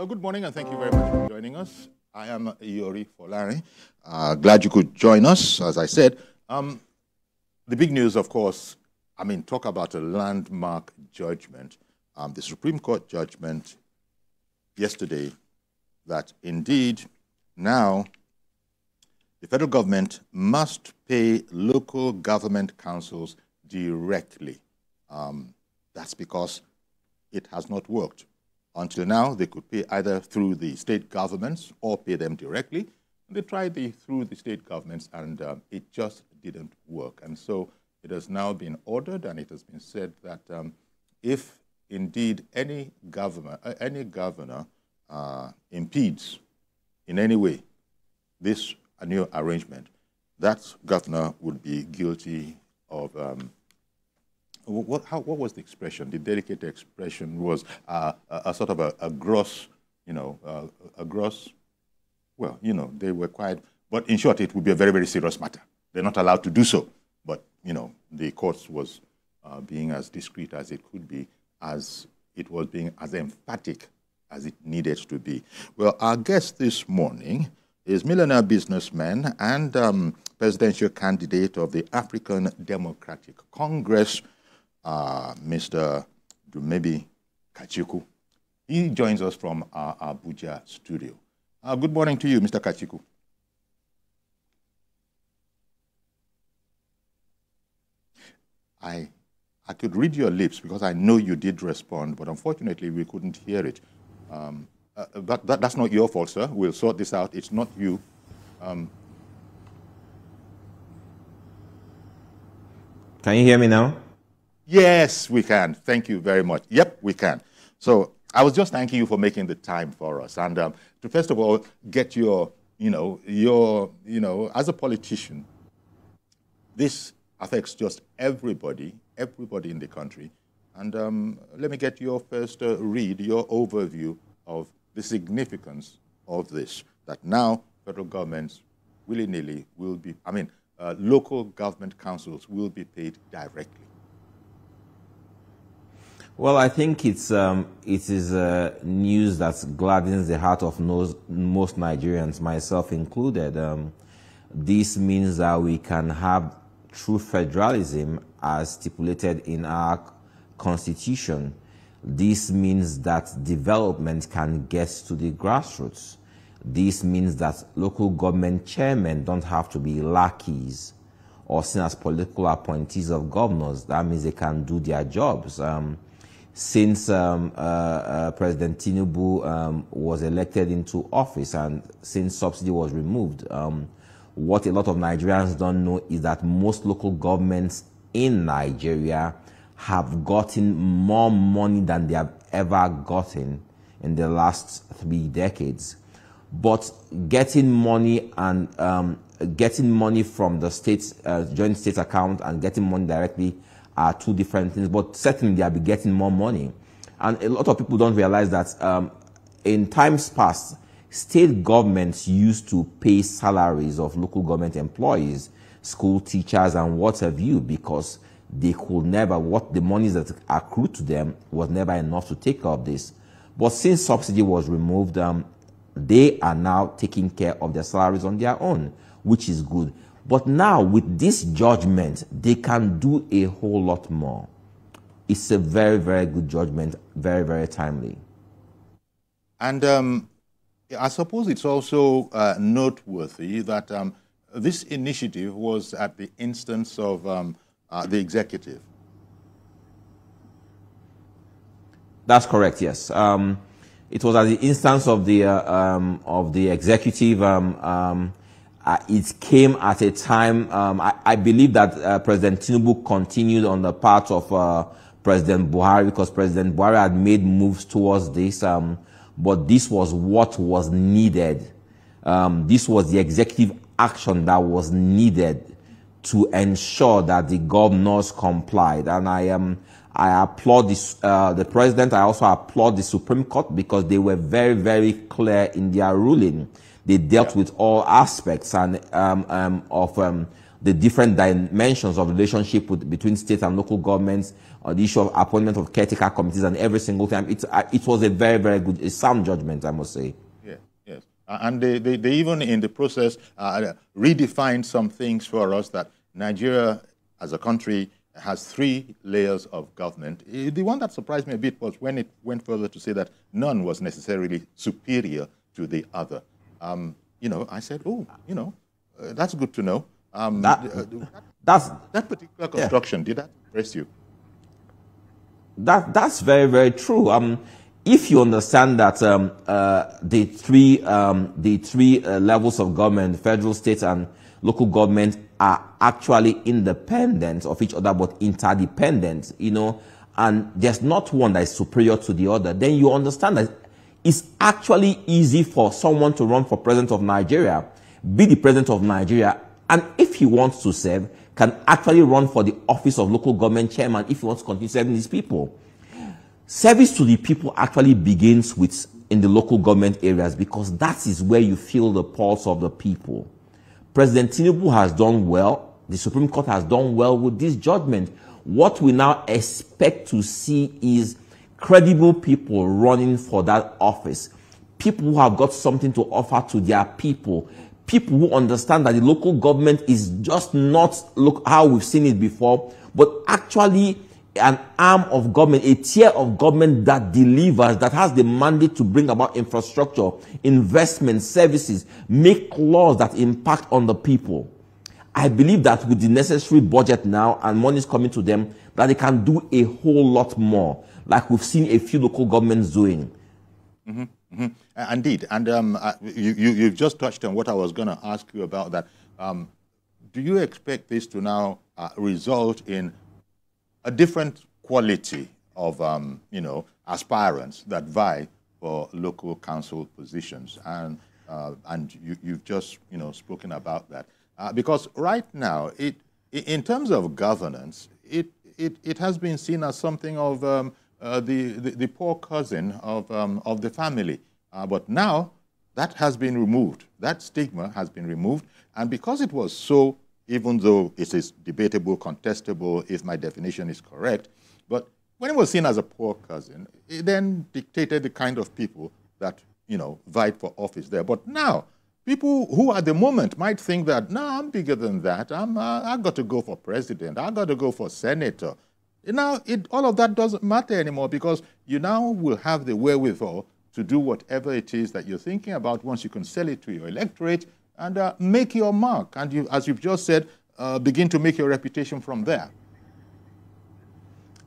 Good morning, and thank you very much for joining us. I am Iori Folari. Glad you could join us. As I said, the big news, of course, talk about a landmark judgment. The Supreme Court judgment yesterday that indeed now the federal government must pay local government councils directly. That's because it has not worked. Until now, they could pay either through the state governments or pay them directly. They tried through the state governments, and it just didn't work. And so it has now been ordered, and it has been said that if indeed any governor impedes in any way this new arrangement, that governor would be guilty of what was the expression? The delicate expression was a sort of a gross, well, they were quite, but in short, it would be a very, very serious matter. They're not allowed to do so. But, the courts was being as discreet as it could be, as it was being as emphatic as it needed to be. Well, our guest this morning is millionaire businessman and presidential candidate of the African Democratic Congress, Mr. Dumebi Kachiku. He joins us from our Abuja studio. Good morning to you, Mr. Kachiku. I could read your lips because I know you did respond, but unfortunately we couldn't hear it. But that's not your fault, sir. We'll sort this out. It's not you. Can you hear me now? Yes, we can. Thank you very much. Yep, we can. So I was just thanking you for making the time for us. And to first of all, get your, as a politician, this affects just everybody in the country. And let me get your first read, your overview of the significance of this, that now federal governments willy-nilly will be, local government councils will be paid directly. Well, I think it is news that gladdens the heart of most Nigerians, myself included. This means that we can have true federalism as stipulated in our constitution. This means that development can get to the grassroots. This means that local government chairmen don't have to be lackeys or seen as political appointees of governors. That means they can do their jobs. Since President Tinubu was elected into office and since subsidy was removed, what a lot of Nigerians don't know is that most local governments in Nigeria have gotten more money than they have ever gotten in the last 3 decades. But getting money and getting money from the state's joint state account and getting money directly are two different things, but certainly they'll be getting more money. And a lot of people don't realize that in times past, state governments used to pay salaries of local government employees, school teachers and what have you, because they could never, the monies that accrued to them was never enough to take care of this. But since subsidy was removed, they are now taking care of their salaries on their own, which is good. But now with this judgment, they can do a whole lot more. It's a very, very good judgment, very, very timely. And I suppose it's also noteworthy that this initiative was at the instance of the executive. That's correct, yes. It was at the instance of the executive. It came at a time, I believe that President Tinubu continued on the part of President Buhari, because President Buhari had made moves towards this, but this was what was needed. This was the executive action that was needed to ensure that the governors complied. And I applaud this, the president. I also applaud the Supreme Court because they were very, very clear in their ruling. They dealt with all aspects and of the different dimensions of relationship between state and local governments, or the issue of appointment of caretaker committees, and every single time. It was a very, very good, a sound judgment, I must say. Yeah, yes. And they even in the process redefined some things for us, that Nigeria as a country has 3 layers of government. The one that surprised me a bit was when it went further to say that none was necessarily superior to the other. You know, I said, oh, you know, that's good to know. That particular construction, did that impress you? That's very, very true. If you understand that the three levels of government, federal, state, and local government, are actually independent of each other but interdependent, you know, and there's not one that is superior to the other, then you understand that it's actually easy for someone to run for president of Nigeria, be the president of Nigeria, and if he wants to serve, can actually run for the office of local government chairman if he wants to continue serving his people. Service to the people actually begins in the local government areas, because that is where you feel the pulse of the people. President Tinubu has done well. The Supreme Court has done well with this judgment. What we now expect to see is credible people running for that office. People who have got something to offer to their people. People who understand that the local government is just not how we've seen it before, but actually an arm of government, a tier of government that delivers, that has the mandate to bring about infrastructure, investment, services, make laws that impact on the people. I believe that with the necessary budget now and money is coming to them, that they can do a whole lot more, like we've seen a few local governments doing. Mm-hmm, mm-hmm. Indeed. And you've just touched on what I was going to ask you about, that. Do you expect this to now result in a different quality of, you know, aspirants that vie for local council positions? And you've just, you know, spoken about that. Because right now, in terms of governance, it has been seen as something of the poor cousin of the family. But now, that has been removed. That stigma has been removed. And because it was so, even though it is debatable, contestable, if my definition is correct, but when it was seen as a poor cousin, it then dictated the kind of people that, you know, vied for office there. But now, people who at the moment might think that, no, I'm bigger than that. I've got to go for president. I've got to go for senator. Now, all of that doesn't matter anymore, because you now will have the wherewithal to do whatever it is that you're thinking about once you can sell it to your electorate and make your mark. And you, as you've just said, begin to make your reputation from there.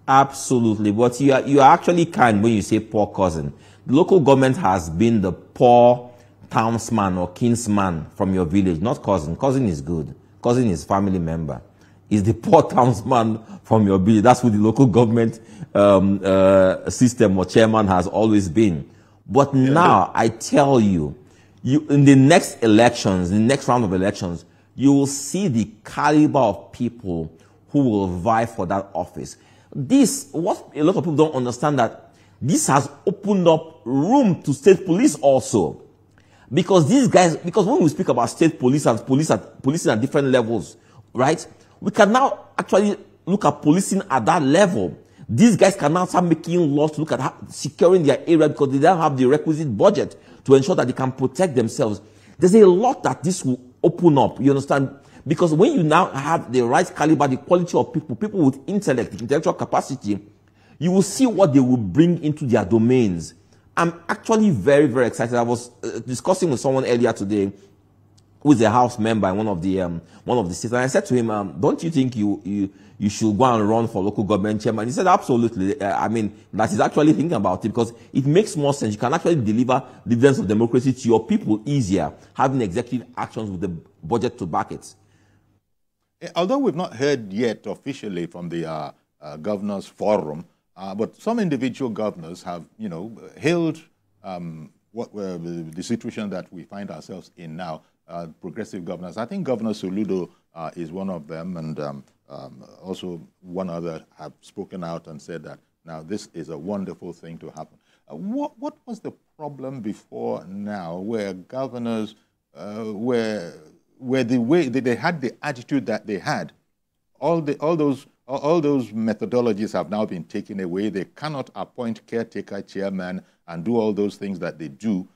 Absolutely. But you are actually kind when you say poor cousin. The local government has been the poor townsman or kinsman from your village, not cousin. Cousin is good. Cousin is family member. Is the poor townsman from your village. That's what the local government system or chairman has always been. But now, I tell you, in the next elections, the next round of elections, you will see the caliber of people who will vie for that office. What a lot of people don't understand, that this has opened up room to state police also. Because these guys, because when we speak about state police and policing at different levels, right? We can now actually look at policing at that level. These guys can now start making laws to look at securing their area, because they don't have the requisite budget to ensure that they can protect themselves. There's a lot that this will open up, you understand? Because when you now have the right caliber, the quality of people with intellect, intellectual capacity, you will see what they will bring into their domains. I'm actually very, very excited. I was discussing with someone earlier today who is a house member in one of the states, and I said to him, don't you think you should go and run for local government chairman? He said, absolutely. I mean, that is actually thinking about it, because it makes more sense. You can actually deliver dividends of democracy to your people easier, having executive actions with the budget to back it. Although we've not heard yet officially from the Governors Forum, but some individual governors have, you know, hailed the situation that we find ourselves in now. Progressive governors. I think Governor Soludo is one of them, and also one other have spoken out and said that now this is a wonderful thing to happen. What was the problem before now, where governors were were the way that they had the attitude that they had. All those methodologies have now been taken away. They cannot appoint caretaker chairman and do all those things that they do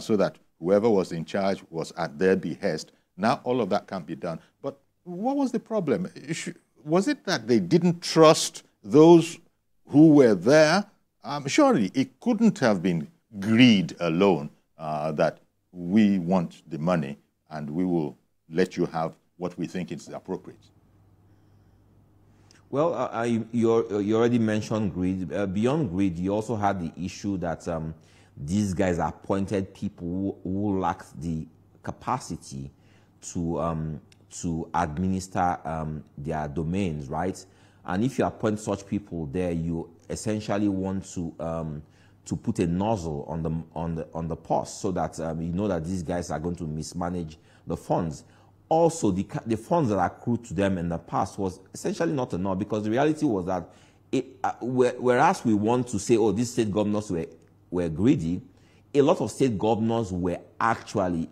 so that whoever was in charge was at their behest. Now all of that can't be done. But what was the problem? Was it that they didn't trust those who were there? Surely it couldn't have been greed alone that we want the money and we will let you have what we think is appropriate. Well, you already mentioned greed. Beyond greed, you also had the issue that these guys appointed people who lacked the capacity to administer their domains, right? And if you appoint such people there, you essentially want to put a nozzle on the purse so that you know that these guys are going to mismanage the funds. Also, the funds that accrued to them in the past was essentially not enough, because the reality was that whereas we want to say, oh, these state governors were greedy, a lot of state governors were actually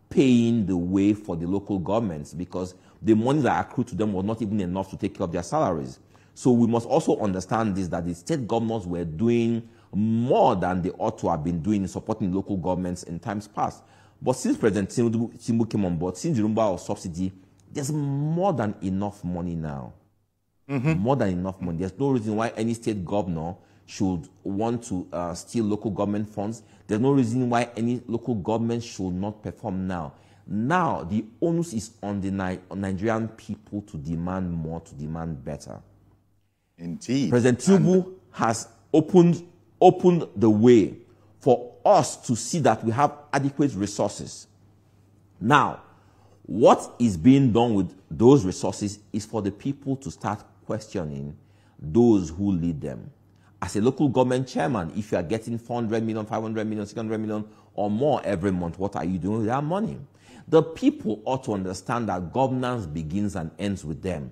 paying the way for the local governments, because the money that accrued to them was not even enough to take care of their salaries. So we must also understand this, that the state governors were doing more than they ought to have been doing in supporting local governments in times past. But since President Tinubu came on board, since the removal of subsidy, there's more than enough money now. More than enough money. There's no reason why any state governor should want to steal local government funds. There's no reason why any local government should not perform now. Now, the onus is on the Nigerian people to demand more, to demand better. Indeed. President Tinubu has opened the way for us to see that we have adequate resources. Now, what is being done with those resources is for the people to start questioning those who lead them. As a local government chairman, if you are getting 400 million, 500 million, 600 million or more every month, what are you doing with that money? The people ought to understand that governance begins and ends with them.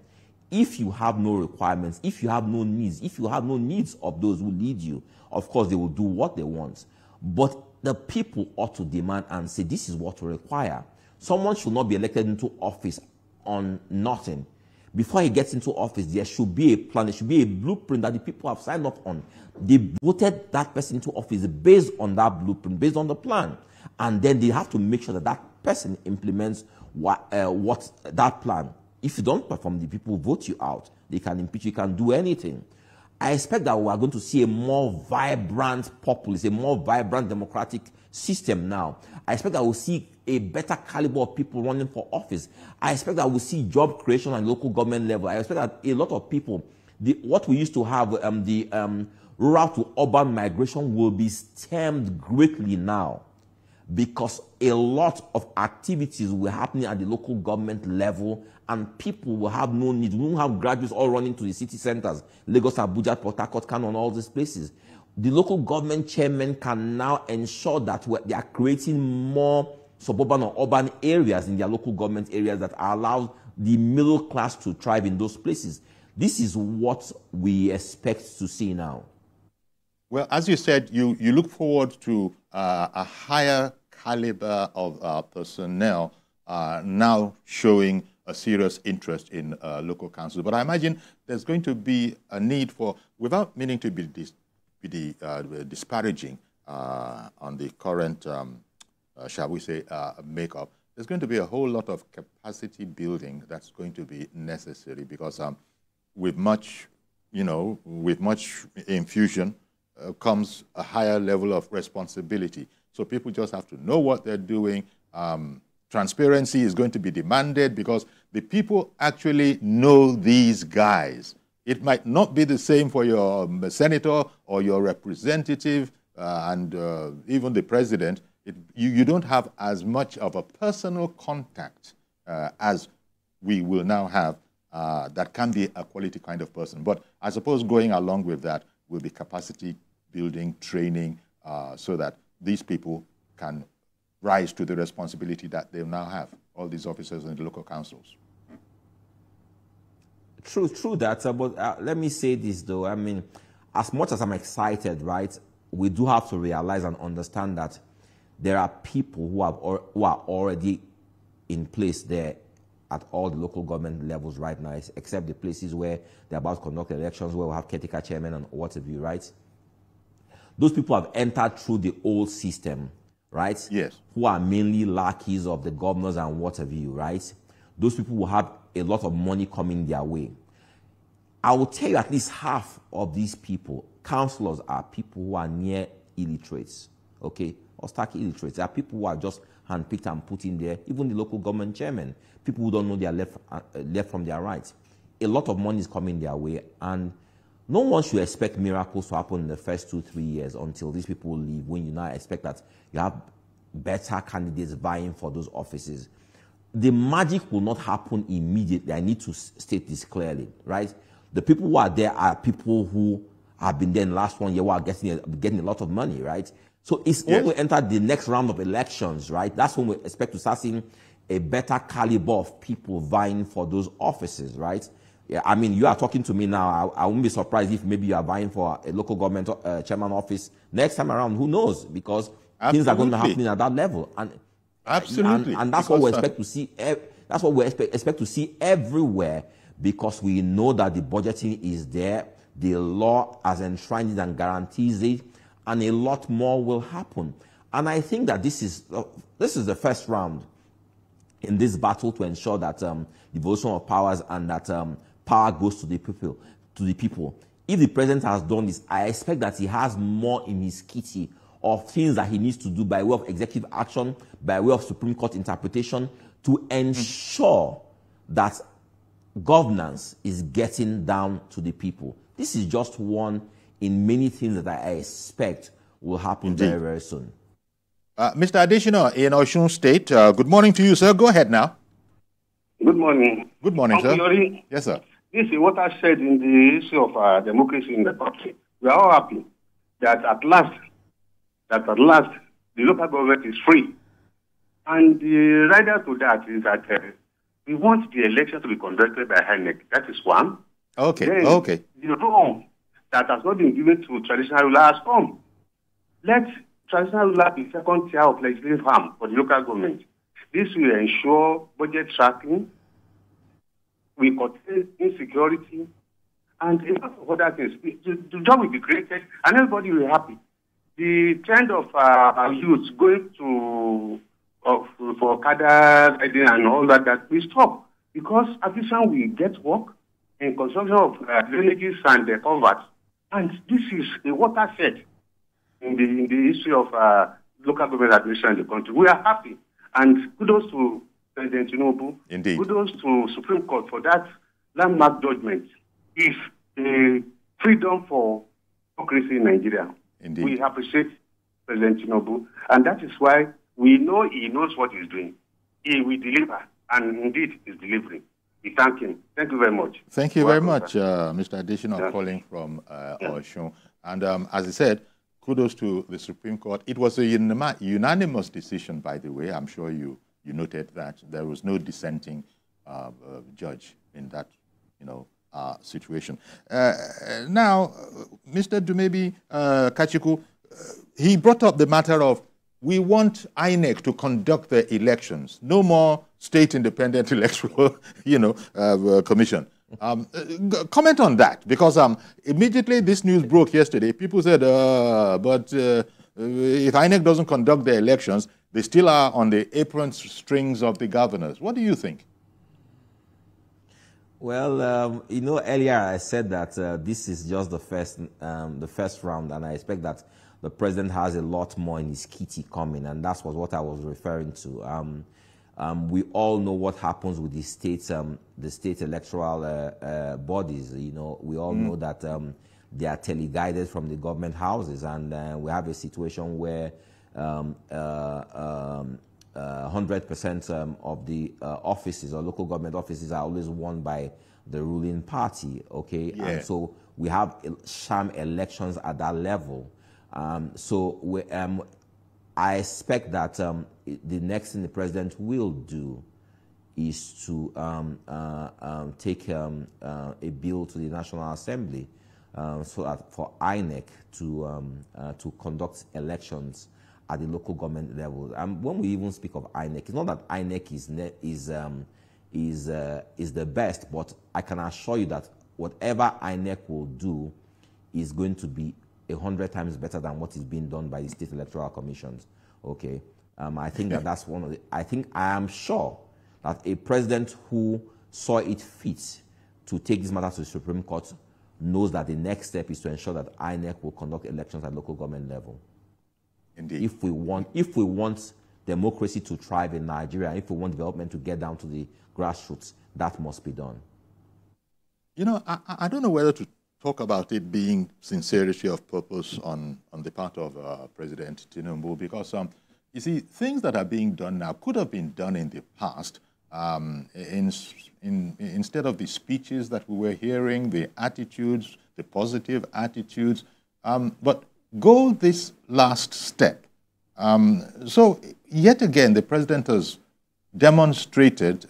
If you have no requirements, if you have no needs, if you have no needs of those who lead you, of course they will do what they want. But the people ought to demand and say, this is what we require. Someone should not be elected into office on nothing. Before he gets into office, there should be a plan, there should be a blueprint that the people have signed up on. They voted that person into office based on that blueprint, based on the plan. And then they have to make sure that that person implements what that plan. If you don't perform, the people vote you out. They can impeach you, you can do anything. I expect that we are going to see a more vibrant populace, a more vibrant democratic system now. I expect that we'll see a better caliber of people running for office. I expect that we'll see job creation at local government level. I expect that a lot of people, what we used to have, rural to urban migration will be stemmed greatly now, because a lot of activities were happening at the local government level and people will have no need. We won't have graduates all running to the city centers, Lagos, Abuja, Port Harcourt, Kano, and all these places. The local government chairmen can now ensure that they are creating more suburban or urban areas in their local government areas that allow the middle class to thrive in those places. This is what we expect to see now. Well, as you said, you look forward to a higher caliber of personnel now showing a serious interest in local councils. But I imagine there's going to be a need for, without meaning to be disparaging on the current, shall we say, makeup, there's going to be a whole lot of capacity building that's going to be necessary, because with much, with much infusion comes a higher level of responsibility. So people just have to know what they're doing. Transparency is going to be demanded because the people actually know these guys. It might not be the same for your senator or your representative and even the president. You don't have as much of a personal contact as we will now have that can be a quality kind of person. But I suppose going along with that will be capacity building, training, so that these people can rise to the responsibility that they now have, all these officers in the local councils. True that, but let me say this though. I mean, as much as I'm excited, right, we do have to realize and understand that there are people who are already in place there at all the local government levels right now, except the places where they're about to conduct elections, where we have caretaker chairman and what have you, right? Those people have entered through the old system, right? Yes. Who are mainly lackeys of the governors and what have you, right? Those people will have a lot of money coming their way. I will tell you at least half of these people, councillors, are people who are near illiterates, okay? Or stark illiterates. They are people who are just handpicked and put in there. Even the local government chairman, people who don't know their left from their right. A lot of money is coming their way, and no one should expect miracles to happen in the first 2-3 years until these people leave, when you now expect that you have better candidates vying for those offices. The magic will not happen immediately. I need to state this clearly, right? The people who are there are people who have been there in the last 1 year, who are getting a lot of money, right? So it's when we enter the next round of elections, right? That's when we expect to start seeing a better caliber of people vying for those offices, right? Yeah, I mean, you are talking to me now. I wouldn't be surprised if maybe you are vying for a local government chairman office next time around. Who knows? Because things are going to happen at that level, and and that's what we expect to see. That's what we expect to see everywhere, because we know that the budgeting is there, the law has enshrined it and guarantees it, and a lot more will happen. And I think that this is the first round in this battle to ensure that devolution of powers and that power goes to the people. If the president has done this, I expect that he has more in his kitty of things that he needs to do by way of executive action, by way of Supreme Court interpretation, to ensure that governance is getting down to the people. This is just one in many things that I expect will happen very, very soon. Mr. Additional in Osun State, good morning to you, sir. Go ahead now. Good morning. Good morning, sir. Yori, yes, sir. This is what I said in the issue of democracy in the country. We are all happy that at last, the local government is free. And the rider to that is that we want the election to be conducted by INEC. That is one. Okay, then, okay. The role that has not been given to traditional rulers has come. Let traditional rulers be second tier of legislative arm for the local government. This will ensure budget tracking, we contain insecurity, and a lot of other things. The job will be created, and everybody will be happy. The trend of youth going to for cadre riding and all that will stop, because artisans will get work in construction of drainages and culverts, and this is a watershed in the history of local government administration in the country. We are happy, and kudos to President Tinubu. Indeed. Kudos to Supreme Court for that landmark judgment. If the freedom for democracy in Nigeria. Indeed. We appreciate President Tinubu, and that is why we know he knows what he's doing. He will deliver, and indeed is delivering. We thank him. Thank you very much. Thank you very much, Mr. Additional, calling from Osun. And as I said, kudos to the Supreme Court. It was a unanimous decision, by the way. I'm sure you noted that there was no dissenting judge in that, situation. Now, Mr. Dumebi Kachiku, he brought up the matter of we want INEC to conduct the elections. No more state independent electoral, commission. Comment on that, because immediately this news broke yesterday. People said, but if INEC doesn't conduct the elections, they still are on the apron strings of the governors. What do you think? Well, earlier I said that this is just the first round, and I expect that the president has a lot more in his kitty coming, and that's what I was referring to. We all know what happens with the state electoral bodies. We all know that they are teleguided from the government houses, and we have a situation where 100% of the offices or local government offices are always won by the ruling party, okay? Yeah. And so we have sham elections at that level. I expect that the next thing the president will do is to take a bill to the National Assembly so that for INEC to conduct elections at the local government level. And when we even speak of INEC, it's not that INEC is the best, but I can assure you that whatever INEC will do is going to be 100 times better than what is being done by the state electoral commissions. Okay, I think that's one of the. I am sure that a president who saw it fit to take this matter to the Supreme Court knows that the next step is to ensure that INEC will conduct elections at local government level. Indeed. If we want democracy to thrive in Nigeria, if we want development to get down to the grassroots, that must be done. You know, I don't know whether to talk about it being sincerity of purpose on the part of President Tinubu, because you see, things that are being done now could have been done in the past. Instead of the speeches that we were hearing, the attitudes, the positive attitudes, but go this last step. So yet again, the president has demonstrated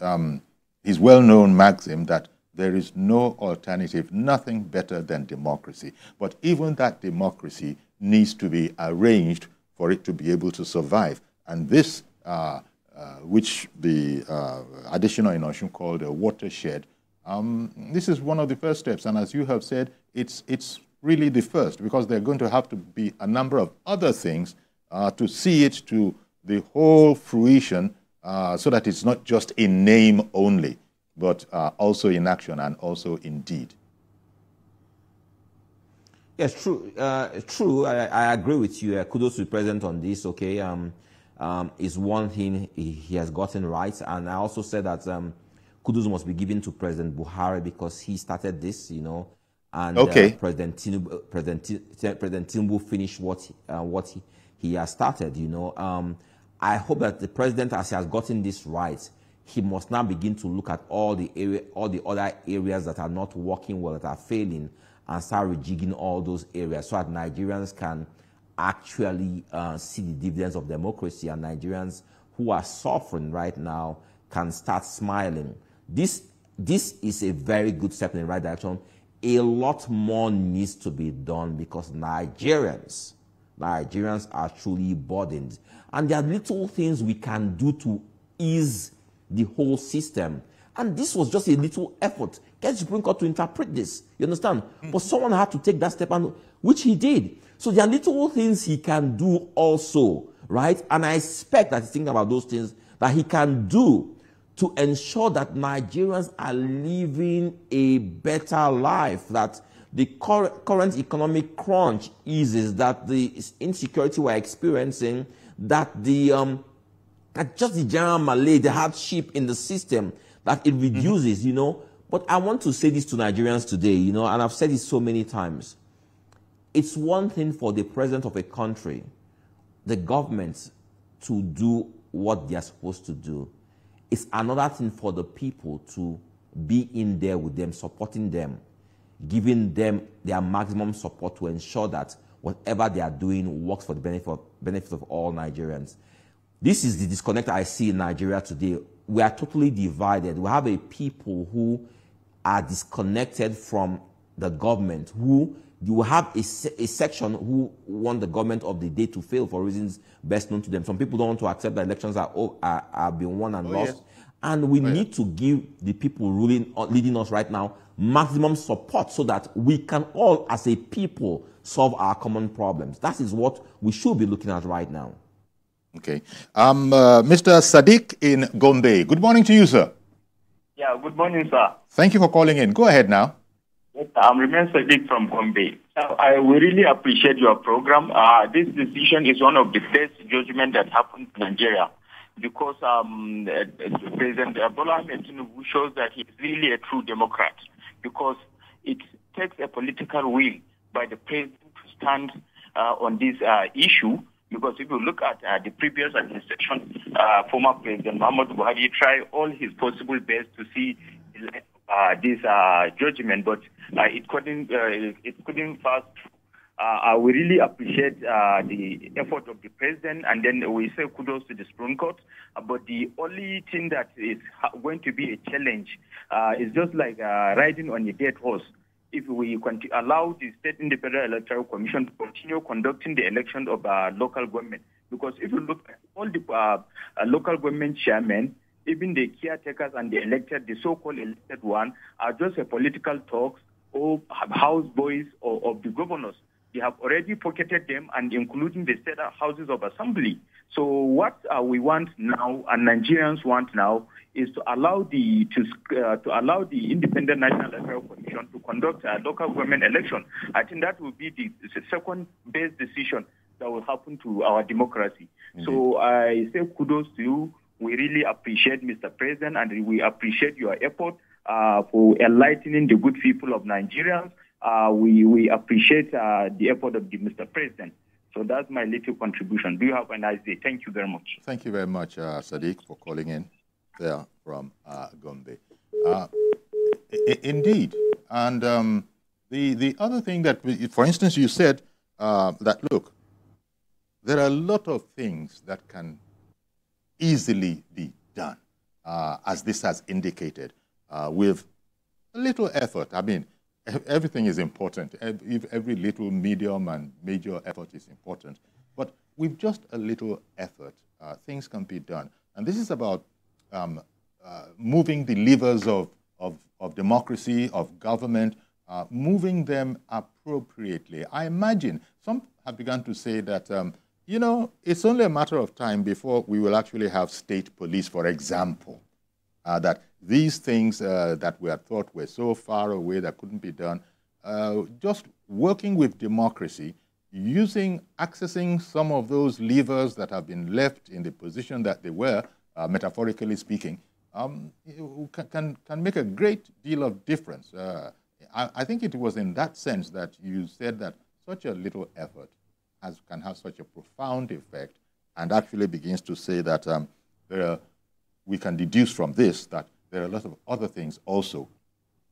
his well-known maxim that there is no alternative, nothing better than democracy. But even that democracy needs to be arranged for it to be able to survive. And this, which the additional in Osun called a watershed, this is one of the first steps. And as you have said, it's really the first, because there are going to have to be a number of other things to see it to the whole fruition, so that it's not just in name only, but also in action and also in deed. Yes, true. True. I agree with you. Kudos to the president on this. Okay, is one thing he has gotten right, and I also said that kudos must be given to President Buhari because he started this, you know, and President Tinubu finished what he has started. You know, I hope that the president, as he has gotten this right, he must now begin to look at all the other areas that are not working well, that are failing, and start rejigging all those areas so that Nigerians can actually see the dividends of democracy, and Nigerians who are suffering right now can start smiling. This is a very good step in the right direction. A lot more needs to be done because Nigerians are truly burdened. And there are little things we can do to ease the whole system. And this was just a little effort. Get the Supreme Court to interpret this. You understand? But someone had to take that step, and which he did. So there are little things he can do also, right? And I expect that he's thinking about those things that he can do to ensure that Nigerians are living a better life, that the current economic crunch eases, that the insecurity we're experiencing, that that just the general malaise, the hardship in the system, that it reduces, you know. But I want to say this to Nigerians today, you know, and I've said it so many times. It's one thing for the president of a country, the government, to do what they're supposed to do. It's another thing for the people to be in there with them, supporting them, giving them their maximum support to ensure that whatever they are doing works for the benefit of all Nigerians. This is the disconnect I see in Nigeria today. We are totally divided. We have a people who are disconnected from the government, who you have a section who want the government of the day to fail for reasons best known to them. Some people don't want to accept that elections are being won and lost. Yes. And we need to give the people leading us right now maximum support so that we can all, as a people, solve our common problems. That is what we should be looking at right now. Okay. Mr. Sadiq in Gombe. Good morning to you, sir. Yeah, good morning, sir. Thank you for calling in. Go ahead now. Yes, I'm Remain Sadiq from Gombe. I will really appreciate your program. This decision is one of the best judgment that happened in Nigeria because President Bola Ahmed Tinubu shows that he is really a true Democrat because it takes a political will by the president to stand on this issue. Because if you look at the previous administration, former President Muhammadu Buhari tried all his possible best to see this judgment, but it couldn't pass. We really appreciate the effort of the president, and then we say kudos to the Supreme Court. But the only thing that is going to be a challenge is just like riding on a dead horse. If we allow the State Independent Electoral Commission to continue conducting the election of local government, Because if you look at all the local government chairmen, even the caretakers and the elected, the so-called elected one, are just a political talks or house boys of the governors. They have already pocketed them, and including the state houses of assembly. So what we want now, and Nigerians want now, is to allow the Independent National Electoral Commission to conduct a local government election. I think that will be the second best decision that will happen to our democracy. Mm-hmm. So I say kudos to you. We really appreciate, Mr. President, and we appreciate your effort for enlightening the good people of Nigerians. We appreciate the effort of Mr. President. So that's my little contribution. Do you have a nice day? Thank you very much. Thank you very much, Sadiq, for calling in there from Gombe. Indeed. And the other thing that, for instance, you said that, look, there are a lot of things that can easily be done, as this has indicated, with a little effort. I mean, everything is important. Every little, medium, and major effort is important. But with just a little effort, things can be done. And this is about moving the levers of democracy, of government, moving them appropriately. I imagine some have begun to say that, you know, it's only a matter of time before we will actually have state police, for example, that these things that we had thought were so far away that couldn't be done, just working with democracy, accessing some of those levers that have been left in the position that they were, metaphorically speaking, can make a great deal of difference. I think it was in that sense that you said that such a little effort can have such a profound effect, and actually begins to say that we can deduce from this that there are a lot of other things also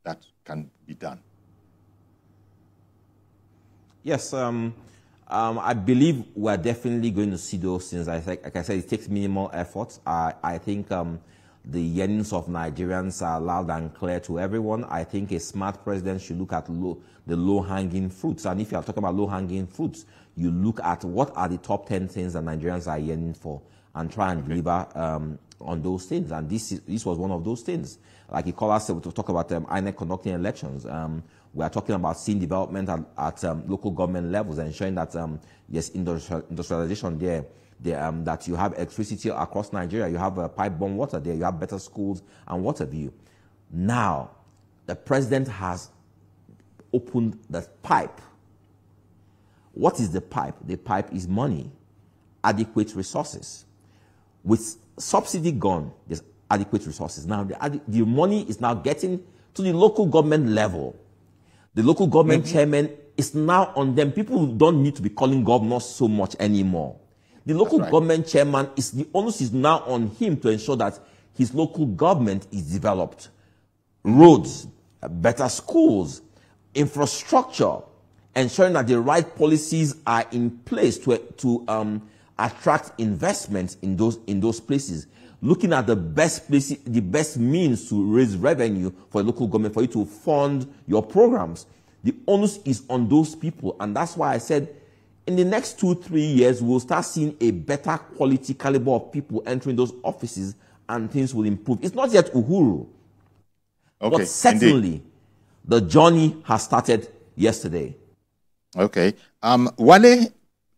that can be done. Yes, I believe we're definitely going to see those things. Like I said, it takes minimal effort. I think the yearnings of Nigerians are loud and clear to everyone. I think a smart president should look at the low-hanging fruits. And if you are talking about low-hanging fruits, you look at what are the top 10 things that Nigerians are yearning for and try and deliver on those things. And this was one of those things. Like you call us to talk about INEC conducting elections. We are talking about seeing development at local government levels, ensuring that yes, industrialization there, that you have electricity across Nigeria, you have pipe-borne water there, you have better schools and water view. Now, the president has opened the pipe. What is the pipe? The pipe is money, adequate resources. With subsidy gone, there's adequate resources. Now, the money is now getting to the local government level. The local government chairman is now on them. People don't need to be calling governors so much anymore. The local government chairman, the onus is now on him to ensure that his local government is developed. Roads, better schools, infrastructure, ensuring that the right policies are in place to attract investments in those places. Looking at the best places, the best means to raise revenue for the local government, for you to fund your programs. The onus is on those people, and that's why I said in the next 2-3 years, we'll start seeing a better quality caliber of people entering those offices, and things will improve. It's not yet Uhuru, but certainly the journey has started yesterday. Okay. Wale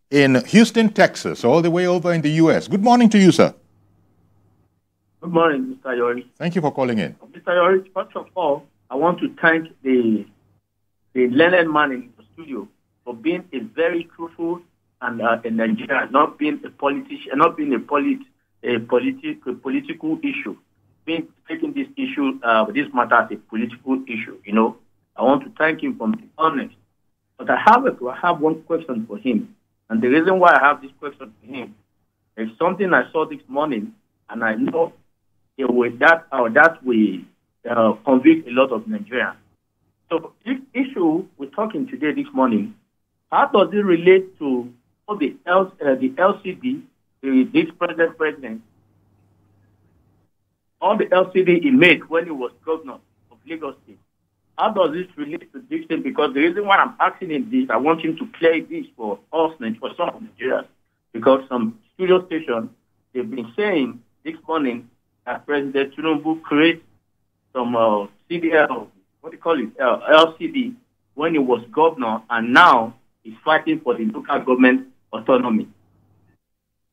in Houston, Texas, all the way over in the U.S. Good morning to you, sir. Good morning, Mr. Yori. Thank you for calling in. Mr. Yori, first of all, I want to thank the learned man in the studio for being a very truthful and in Nigeria, not being a politician, not being a political issue, taking this issue, this matter as a political issue. You know, I want to thank him for being honest. But I have one question for him, and the reason why I have this question for him is something I saw this morning, and I know that will convict a lot of Nigerians. So this issue we're talking today, this morning, how does it relate to all the LCD, this president, all the LCD he made when he was governor of Lagos State? How does this relate to this thing? Because the reason why I'm asking him this, I want him to clear this for us, for some of Nigerians, because some studio station, they've been saying this morning that President Tinubu create some CDL, what do you call it, LCD, when he was governor, and now he's fighting for the local government autonomy.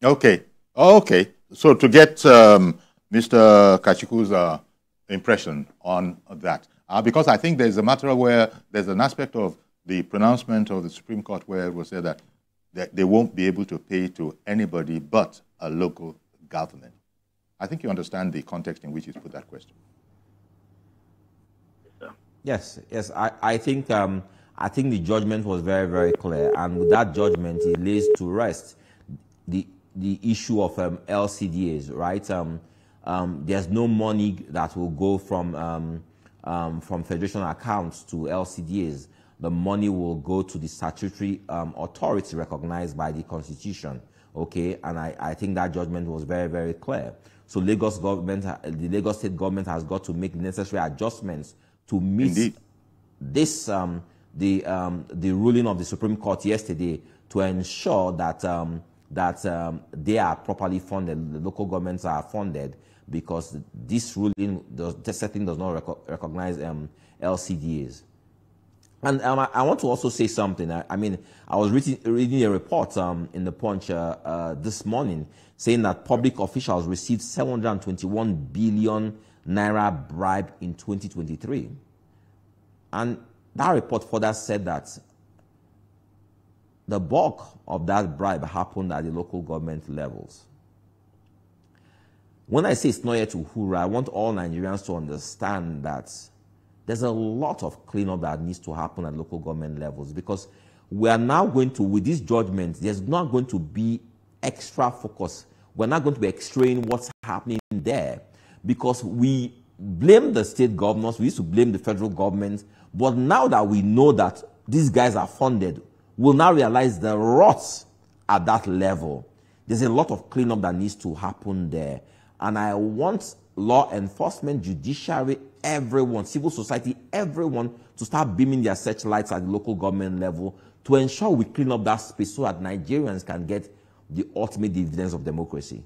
Okay. Okay. So to get Mr. Kachiku's impression on that, because I think there's a matter where there's an aspect of the pronouncement of the Supreme Court where it was said that they won't be able to pay to anybody but a local government. I think you understand the context in which he's put that question. Yes, yes. I think the judgment was very, very clear, and with that judgment, it lays to rest the issue of LCDAs. Right? There's no money that will go from federation accounts to LCDAs. The money will go to the statutory authority recognized by the Constitution. Okay, and I think that judgment was very, very clear. So the Lagos state government has got to make the necessary adjustments to meet Indeed. this the ruling of the Supreme Court yesterday to ensure that they are properly funded, the local governments are funded, because this ruling certainly does not recognize LCDAs. And I want to also say something. I mean, I was reading a report in the Punch this morning saying that public officials received 721 billion naira bribe in 2023. And that report further said that the bulk of that bribe happened at the local government levels. When I say it's not yet to hoorah, I want all Nigerians to understand that there's a lot of cleanup that needs to happen at local government levels, because we are now going to, with this judgment, there's not going to be extra focus. We're not going to be extracting what's happening there, because we blame the state governors, we used to blame the federal government, but now that we know that these guys are funded, we'll now realize the rot at that level. There's a lot of cleanup that needs to happen there. And I want law enforcement, judiciary, everyone, civil society, everyone to start beaming their searchlights at the local government level to ensure we clean up that space so that Nigerians can get the ultimate dividends of democracy.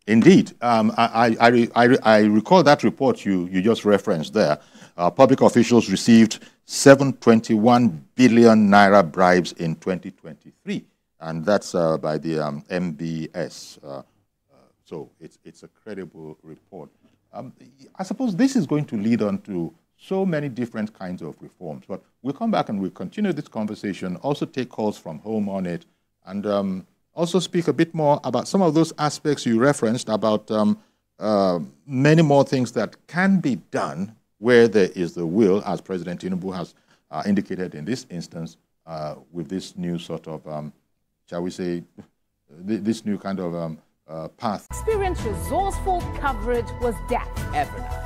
Indeed. I recall that report you just referenced there. Public officials received 721 billion naira bribes in 2023, and that's by the MBS. So it's a credible report. I suppose this is going to lead on to so many different kinds of reforms, but we'll come back and we'll continue this conversation, also take calls from home on it, and also speak a bit more about some of those aspects you referenced about many more things that can be done where there is the will, as President Tinubu has indicated in this instance, with this new sort of, shall we say, this new kind of path. Experience resourceful coverage was death evernight.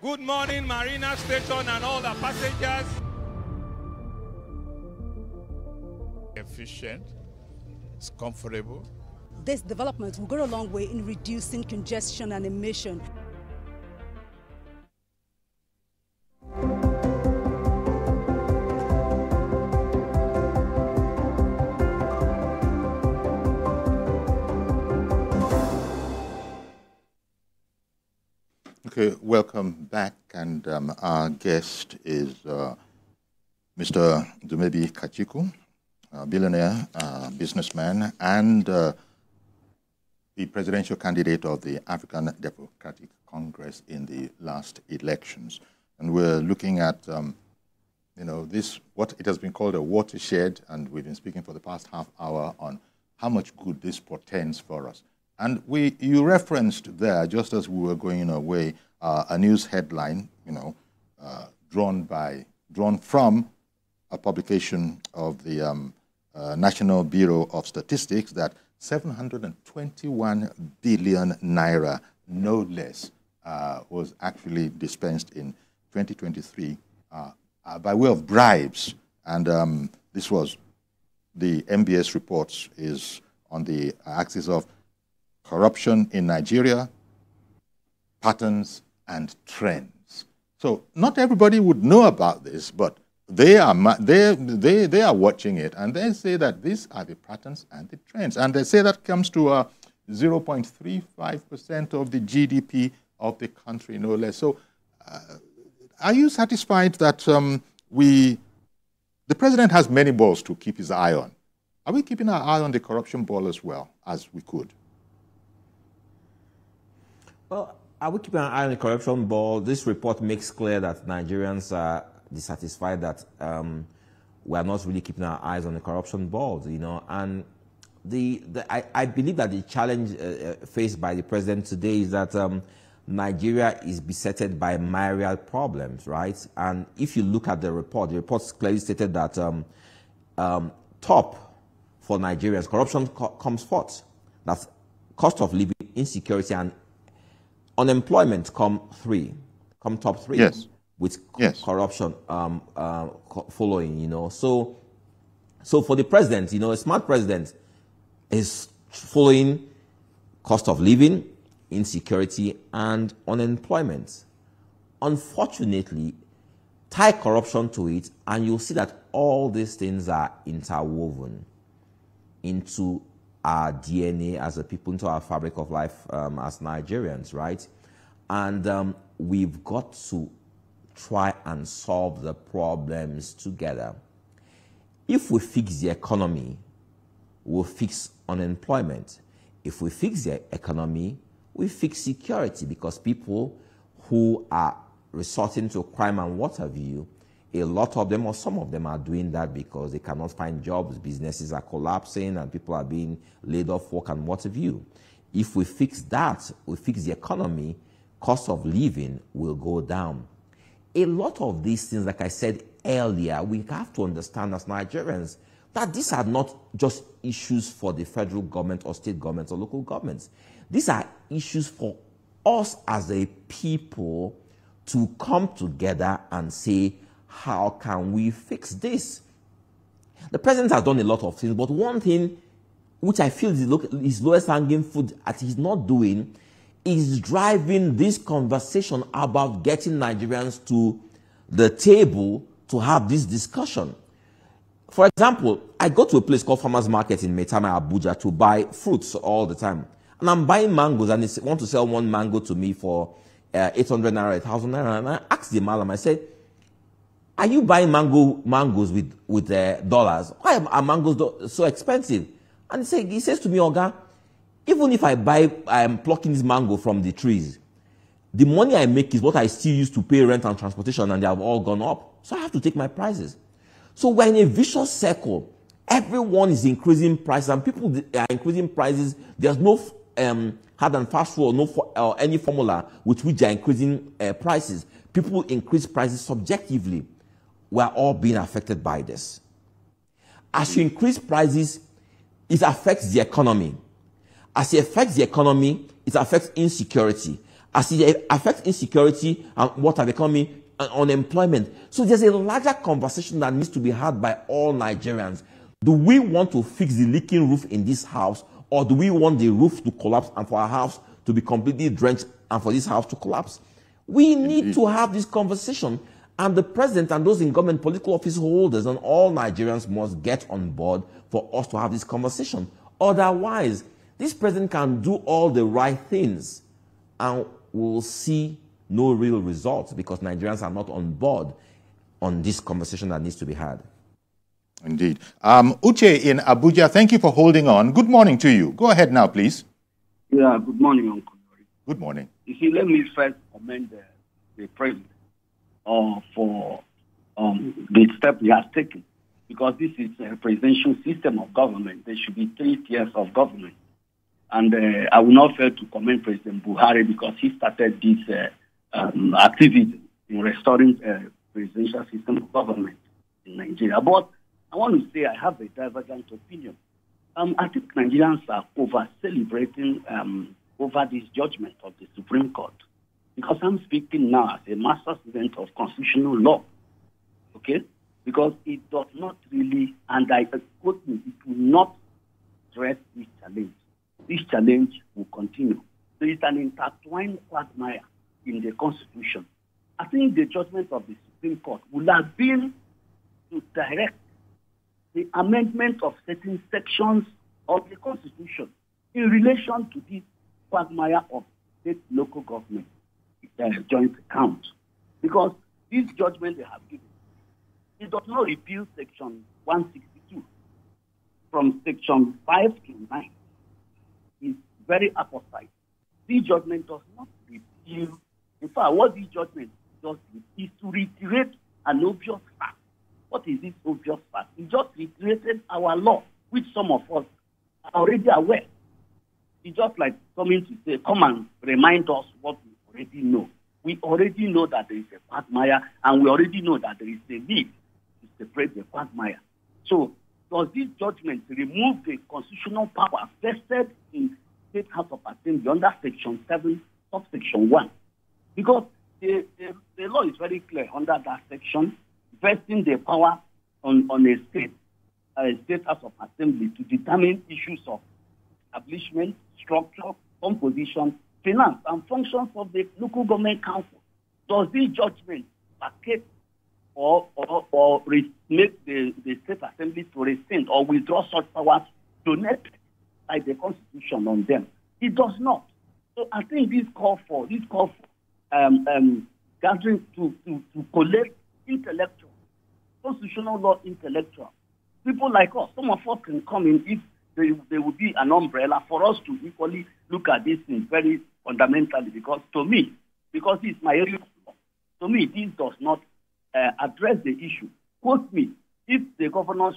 Good morning, Marina Station and all the passengers. Efficient, it's comfortable. This development will go a long way in reducing congestion and emission. Okay, welcome back, and our guest is Mr. Dumebi Kachiku, a billionaire, businessman, and the presidential candidate of the African Democratic Congress in the last elections. And we're looking at, you know, what it has been called a watershed, and we've been speaking for the past half hour on how much good this portends for us. And you referenced there, just as we were going away, a news headline, you know, drawn from a publication of the National Bureau of Statistics, that 721 billion naira, no less, was actually dispensed in 2023 by way of bribes. And this was, the MBS reports is on the axis of corruption in Nigeria, patterns and trends. So not everybody would know about this, but they are watching it, and they say that these are the patterns and the trends. And they say that comes to 0.35% of the GDP of the country, no less. So are you satisfied that the president has many balls to keep his eye on? Are we keeping our eye on the corruption ball as well as we could? Well, are we keeping an eye on the corruption ball? This report makes clear that Nigerians are dissatisfied that we are not really keeping our eyes on the corruption ball, you know. And I believe that the challenge faced by the president today is that Nigeria is besetted by myriad problems, right? And if you look at the report clearly stated that top for Nigerians, corruption comes fourth. That's cost of living, insecurity, and unemployment come top three. Yes. With corruption following, you know. So for the president, you know, a smart president is following cost of living, insecurity, and unemployment. Unfortunately, tie corruption to it, and you'll see that all these things are interwoven into our DNA as a people, into our fabric of life as Nigerians, right? And we've got to try and solve the problems together. If we fix the economy, we'll fix unemployment. If we fix the economy, we fix security, because people who are resorting to crime and what have you, a lot of them or some of them are doing that because they cannot find jobs, businesses are collapsing, and people are being laid off work and what have you. If we fix that, we fix the economy, cost of living will go down. A lot of these things, like I said earlier, we have to understand as Nigerians that these are not just issues for the federal government or state governments or local governments. These are issues for us as a people to come together and say, how can we fix this? The president has done a lot of things, but one thing which I feel is lowest hanging fruit that he's not doing is driving this conversation about getting Nigerians to the table to have this discussion. For example, I go to a place called Farmers Market in Maitama, Abuja, to buy fruits all the time. And I'm buying mangoes, and they want to sell one mango to me for 800 naira, 1,000 naira. And I asked the madam, I said, are you buying mangoes with dollars? Why are mangoes so expensive? And he says to me, Oga, even if I'm plucking this mango from the trees, the money I make is what I still use to pay rent and transportation, and they have all gone up. So I have to take my prices. So we're in a vicious circle. Everyone is increasing prices, and people are increasing prices. There's no hard and fast rule, or any formula with which they're increasing prices. People increase prices subjectively. We're all being affected by this. As you increase prices, it affects the economy. As it affects the economy, it affects insecurity. As it affects insecurity and what have economy and unemployment. So there's a larger conversation that needs to be had by all Nigerians. Do we want to fix the leaking roof in this house, or do we want the roof to collapse and for our house to be completely drenched and for this house to collapse? We need to have this conversation, and the president and those in government, political office holders, and all Nigerians must get on board for us to have this conversation. Otherwise, this president can do all the right things and we'll see no real results because Nigerians are not on board on this conversation that needs to be had. Indeed. Uche in Abuja, thank you for holding on. Good morning to you. Go ahead now, please. Yeah, good morning, Uncle. Good morning. You see, let me first commend the president for the step he has taken, because this is a presidential system of government. There should be 3 tiers of government. And I will not fail to commend President Buhari because he started this activity in restoring presidential system of government in Nigeria. But I want to say I have a divergent opinion. I think Nigerians are over-celebrating over this judgment of the Supreme Court, because I'm speaking now as a master student of constitutional law, okay? Because it does not really, and I quote me, it will not address this challenge. this challenge will continue. There is an intertwined quagmire in the Constitution. I think the judgment of the Supreme Court would have been to direct the amendment of certain sections of the Constitution in relation to this quagmire of state local government joint account. Because this judgment they have given, it does not repeal Section 162. From Section 5 to 9 is very apposite. This judgment does not repeal. In fact, what this judgment does is to reiterate an obvious fact. What is this obvious fact? It just reiterated our law, which some of us are already aware. It's just like coming to say, come and remind us what we already know. We already know that there is a quagmire, and we already know that there is a need to separate the quagmire. So, does this judgment remove the constitutional power vested in State House of Assembly under Section 7, subsection 1? Because the law is very clear under that section, vesting the power on a State House of Assembly to determine issues of establishment, structure, composition, finance, and functions of the local government council. Does this judgment vacate or make the State Assembly to rescind or withdraw such powers donated by the Constitution on them? It does not. So I think this call for gathering to collect intellectual, constitutional law intellectual. People like us, some of us can come in if there will be an umbrella for us to equally look at this thing very fundamentally, because to me, because it's my area of law, to me, this does not address the issue. Quote me, if the governors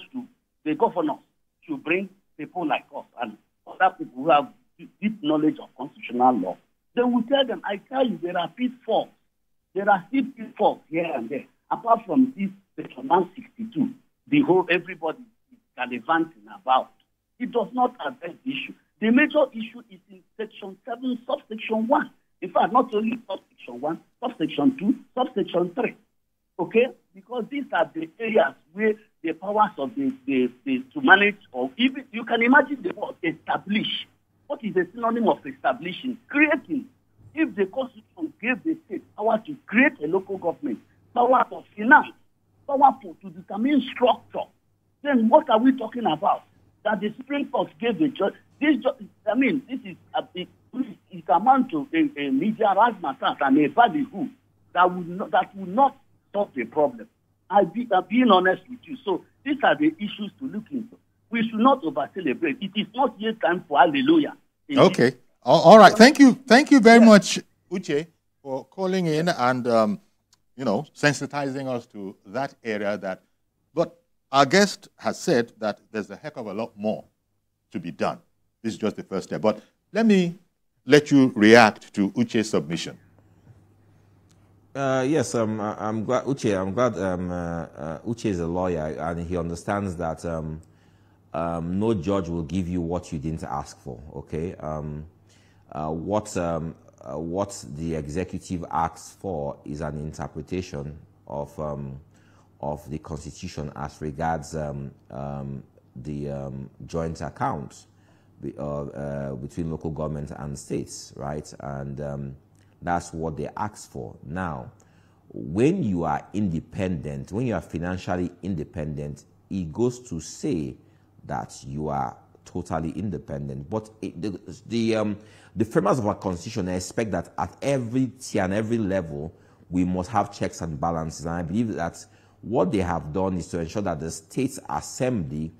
should bring people like us and other people who have deep knowledge of constitutional law, they will tell them, I tell you, there are pitfalls. There are still pitfalls here and there. Apart from this Section 162, the whole everybody is gallivanting about. It does not address the issue. The major issue is in Section 7, subsection 1. In fact, not only subsection 1, subsection 2, subsection 3. Okay? Because these are the areas where the powers of the to manage, or even, you can imagine the word establish. What is the synonym of establishing? Creating. If the Constitution gave the state power to create a local government, power for finance, power to determine structure, then what are we talking about? That the Supreme Court gave the judge. This is amount to a media razzmatazz and a ballyhoo that would not solve the problem. I'm being honest with you. So these are the issues to look into. We should not over-celebrate. It is not yet time for hallelujah. Okay. All right. Thank you. Thank you very much, Uche, for calling in and, sensitizing us to that area that, but our guest has said that there's a heck of a lot more to be done. This is just the first step. But let me let you react to Uche's submission. Yes, I'm glad, Uche. I'm glad Uche is a lawyer and he understands that no judge will give you what you didn't ask for. Okay, what the executive asks for is an interpretation of the Constitution as regards the joint account between local government and states, right? And that's what they ask for. Now, when you are independent, when you are financially independent, it goes to say that you are totally independent. But the framers of our Constitution expect that at every tier and every level, we must have checks and balances. And I believe that what they have done is to ensure that the State Assembly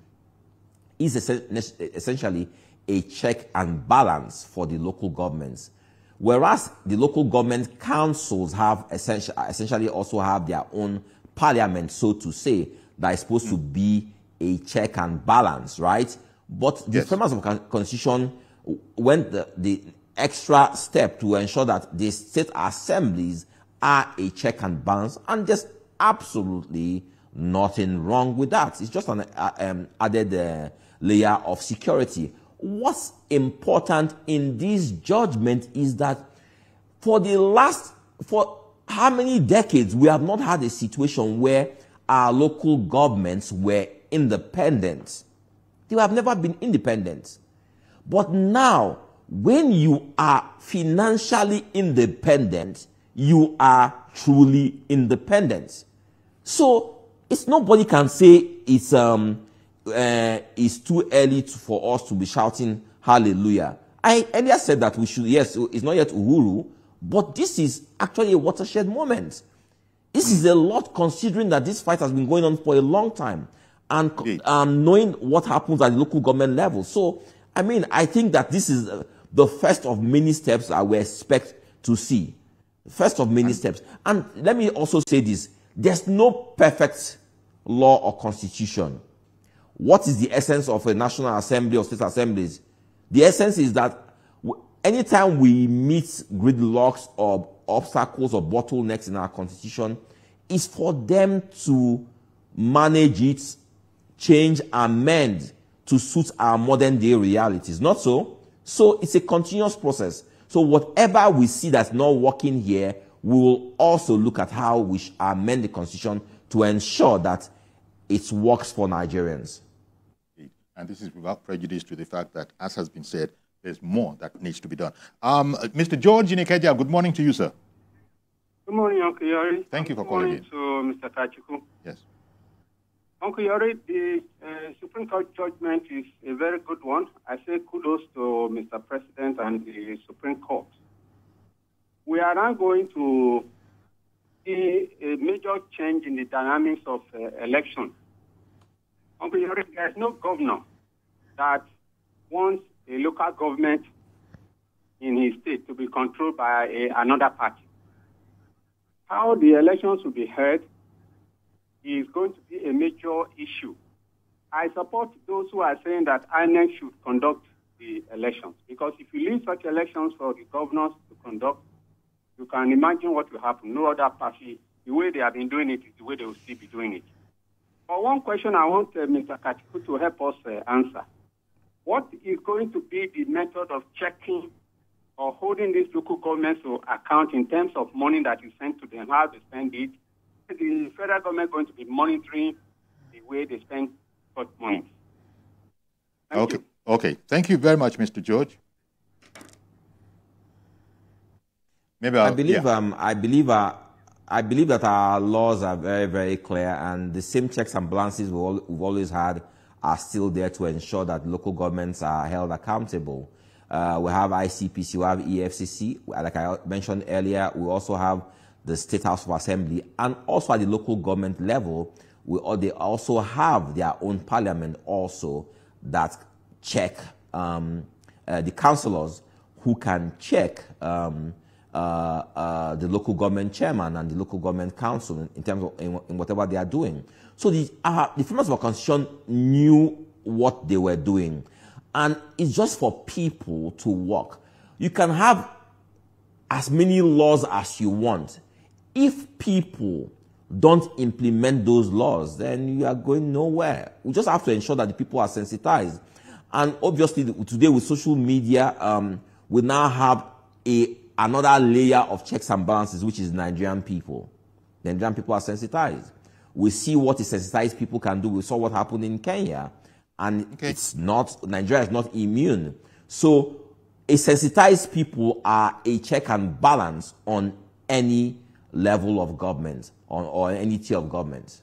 is essentially a check and balance for the local governments. Whereas the local government councils have essentially also have their own parliament, so to say, that is supposed to be a check and balance, right? But the framers of the Constitution went the extra step to ensure that the state assemblies are a check and balance, and there's absolutely nothing wrong with that. It's just an added layer of security. What's important in this judgment is that for how many decades we have not had a situation where our local governments were independent. They have never been independent. But now, when you are financially independent, you are truly independent. So nobody can say it's too early for us to be shouting hallelujah. I earlier said that we should, yes, it's not yet Uhuru, but this is actually a watershed moment. This is a lot, considering that this fight has been going on for a long time, and knowing what happens at the local government level. So, I mean, I think that this is the first of many steps that we expect to see. First of many steps. And let me also say this. There's no perfect law or constitution. What is the essence of a national assembly or state assemblies? The essence is that anytime we meet gridlocks or obstacles or bottlenecks in our constitution, is for them to manage it, change, amend to suit our modern day realities. Not so. So it's a continuous process. So whatever we see that's not working here, we will also look at how we amend the constitution to ensure that it works for Nigerians. And this is without prejudice to the fact that, as has been said, there's more that needs to be done. Mr. George Inikeja, good morning to you, sir. Good morning, Uncle Yori. Thank you for calling in. Good morning to Mr. Kachiku. Yes. Uncle Yori, the Supreme Court judgment is a very good one. I say kudos to Mr. President and the Supreme Court. We are now going to see a major change in the dynamics of election. Uncle Yori, there's no governor that wants a local government in his state to be controlled by another party. How the elections will be held is going to be a major issue. I support those who are saying that INEC should conduct the elections, because if you leave such elections for the governors to conduct, you can imagine what will happen. No other party, the way they have been doing it is the way they will still be doing it. For one question, I want Mr. Kachiku to help us answer. What is going to be the method of checking or holding these local governments to account in terms of money that is sent to them, how they spend it? The federal government going to be monitoring the way they spend such money? Okay. Okay. Thank you very much, Mr. George. Maybe I believe that our laws are very, very clear, and the same checks and balances we've always had are still there to ensure that local governments are held accountable. We have ICPC, we have EFCC, like I mentioned earlier. We also have the State House of Assembly, and also at the local government level, they also have their own parliament also that check the councillors who can check the local government chairman and the local government council in terms of in whatever they are doing. So the framers of our constitution knew what they were doing, and it's just for people to work. You can have as many laws as you want. If people don't implement those laws, then you are going nowhere. We just have to ensure that the people are sensitized. And obviously, today with social media, we now have another layer of checks and balances, which is Nigerian people. Nigerian people are sensitized. We see what the sensitized people can do. We saw what happened in Kenya. And Nigeria is not immune. So a sensitized people are a check and balance on any level of government or any tier of government.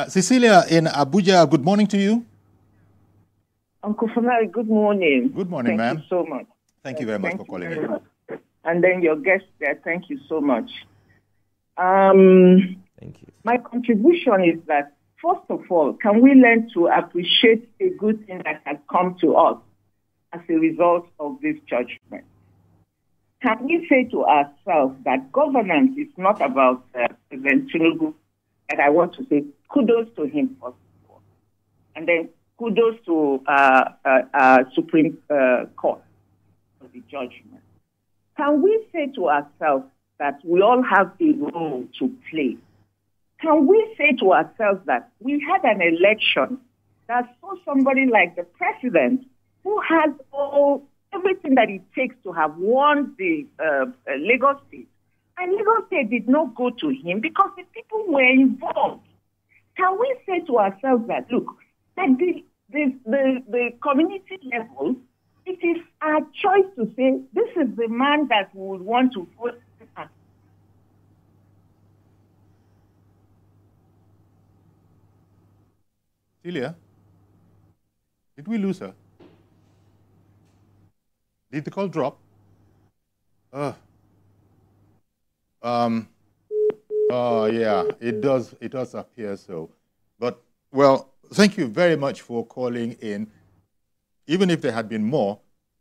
Cecilia in Abuja, good morning to you. Uncle Funari, good morning. Good morning, ma'am. Thank you so much. Thank you very much for calling in. And then your guest there, thank you so much. Thank you. My contribution is that, first of all, can we learn to appreciate a good thing that has come to us as a result of this judgment? Can we say to ourselves that governance is not about President Tinubu, and I want to say kudos to him first of all, and then kudos to Supreme Court for the judgment. Can we say to ourselves that we all have a role to play? Can we say to ourselves that we had an election that saw somebody like the president who has everything that it takes to have won the Lagos State, and Lagos State did not go to him because the people were involved? Can we say to ourselves that, look, that the community level, it is our choice to say, this is the man that we would want to vote. Celia, did we lose her? Did the call drop? Oh yeah, it does appear so. But, well, thank you very much for calling in. Even if there had been more,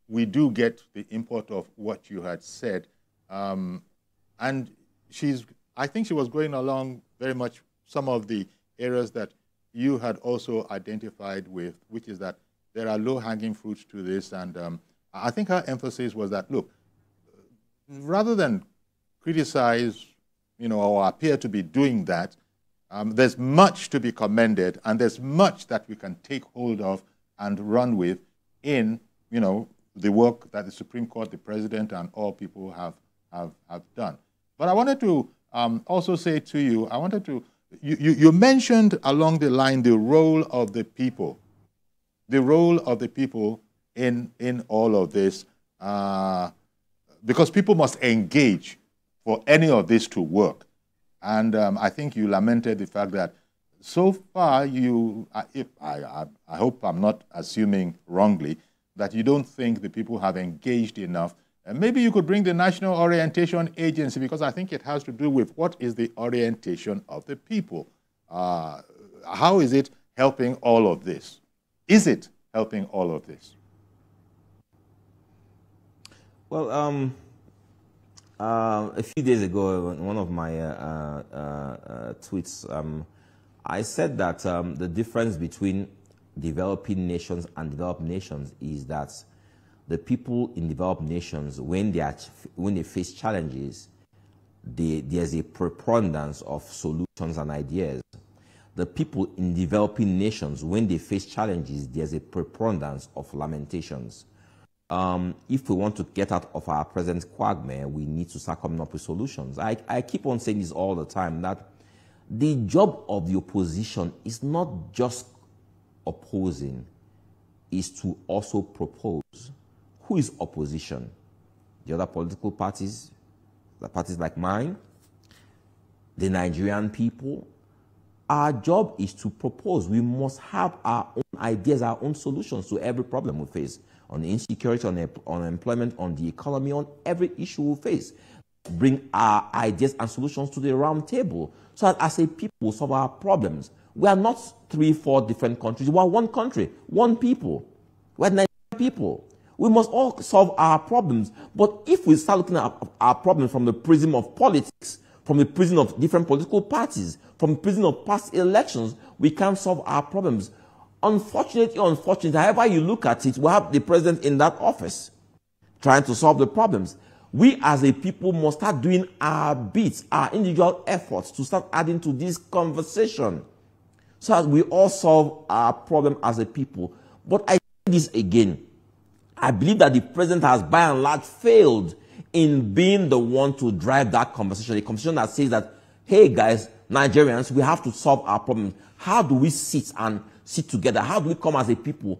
we do get the import of what you had said. And I think she was going along very much some of the areas that you had also identified with, which is that there are low-hanging fruits to this. And I think her emphasis was that, look, rather than criticize, or appear to be doing that, there's much to be commended, and there's much that we can take hold of and run with in, the work that the Supreme Court, the President, and all people have done. But I wanted to also say to you, you mentioned along the line the role of the people in all of this, because people must engage for any of this to work. And I think you lamented the fact that so far I hope I'm not assuming wrongly, that you don't think the people have engaged enough. And maybe you could bring the National Orientation Agency, because I think it has to do with what is the orientation of the people. How is it helping all of this? Is it helping all of this? Well, a few days ago, in one of my tweets, I said that the difference between developing nations and developed nations is that the people in developed nations, when they face challenges, there's a preponderance of solutions and ideas. The people in developing nations, when they face challenges, there's a preponderance of lamentations. If we want to get out of our present quagmire, we need to start coming up with solutions. I keep on saying this all the time, that the job of the opposition is not just opposing, is to also propose. Who is opposition? The other political parties, the parties like mine, the Nigerian people. Our job is to propose. We must have our own ideas, our own solutions to every problem we face. On the insecurity, on unemployment, on the economy, on every issue we face. Bring our ideas and solutions to the round table so that as a people we solve our problems. We are not 3, 4 different countries. We are one country, one people. We are Nigerian people. We must all solve our problems. But if we start looking at our problems from the prism of politics, from the prism of different political parties, from the prism of past elections, we can't solve our problems. Unfortunately, however you look at it, we have the president in that office trying to solve the problems. We as a people must start doing our bits, our individual efforts to start adding to this conversation so that we all solve our problem as a people. But I say this again. I believe that the president has by and large failed in being the one to drive that conversation. A conversation that says that, hey guys, Nigerians, we have to solve our problems. How do we sit together? How do we come as a people?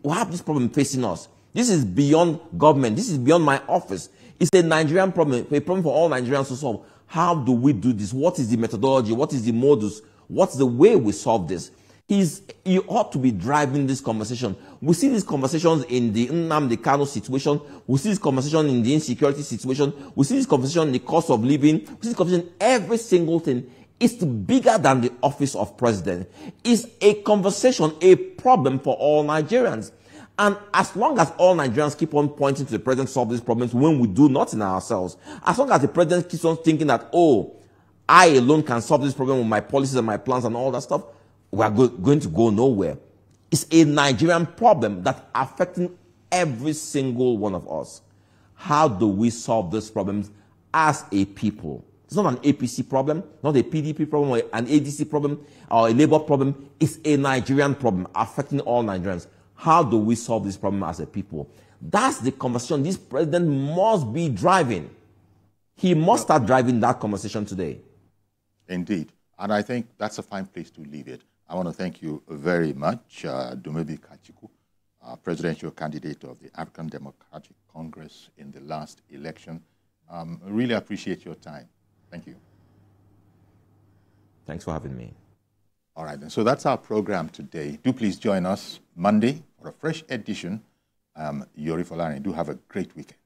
We have this problem facing us. This is beyond government. This is beyond my office. It's a Nigerian problem, a problem for all Nigerians to solve. How do we do this? What is the methodology? What is the modus? What's the way we solve this? He ought to be driving this conversation. We see these conversations in the Nnamdi Kanu situation. We see this conversation in the insecurity situation. We see this conversation in the cost of living. We see this conversation in every single thing. It's bigger than the office of president. It's a conversation, a problem for all Nigerians. And as long as all Nigerians keep on pointing to the president to solve these problems when we do not in ourselves, as long as the president keeps on thinking that, oh, I alone can solve this problem with my policies and my plans and all that stuff, we are going to go nowhere. It's a Nigerian problem that's affecting every single one of us. How do we solve these problems as a people? It's not an APC problem, not a PDP problem, or an ADC problem, or a Labour problem. It's a Nigerian problem affecting all Nigerians. How do we solve this problem as a people? That's the conversation this president must be driving. He must start driving that conversation today. Indeed. And I think that's a fine place to leave it. I want to thank you very much, Dumebi Kachiku, presidential candidate of the African Democratic Congress in the last election. Really appreciate your time. Thank you. Thanks for having me. All right, and so that's our program today. Do please join us Monday for a fresh edition. Yori Folani, do have a great weekend.